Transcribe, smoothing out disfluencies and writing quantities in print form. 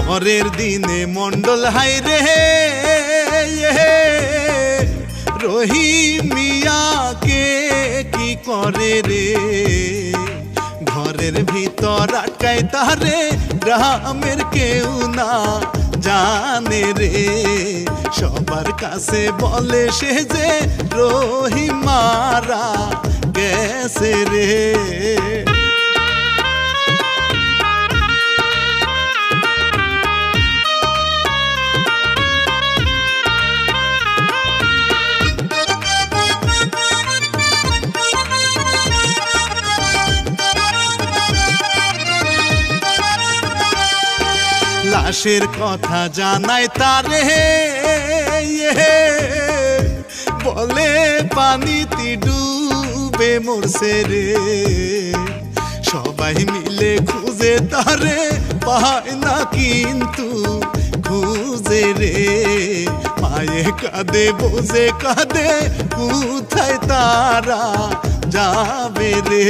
পরের দিনে মন্ডল হাই রে রহিম মিয়াকে কি করে রে, ঘরের ভিতর আটকায় তারে গ্রামের কেউ না জানে রে। সবার কাছে বলে সে যে রহিম মারা গেছে রে। লাশের কথা জানায় তারে বলে পানিতে ডুবে মরছে রে। সবাই মিলে খুঁজে তারে পায় না কিন্তু খুঁজে রে। মায়ে কাঁদে বোঝে কাঁদে কোথায় তারা যাবে রে।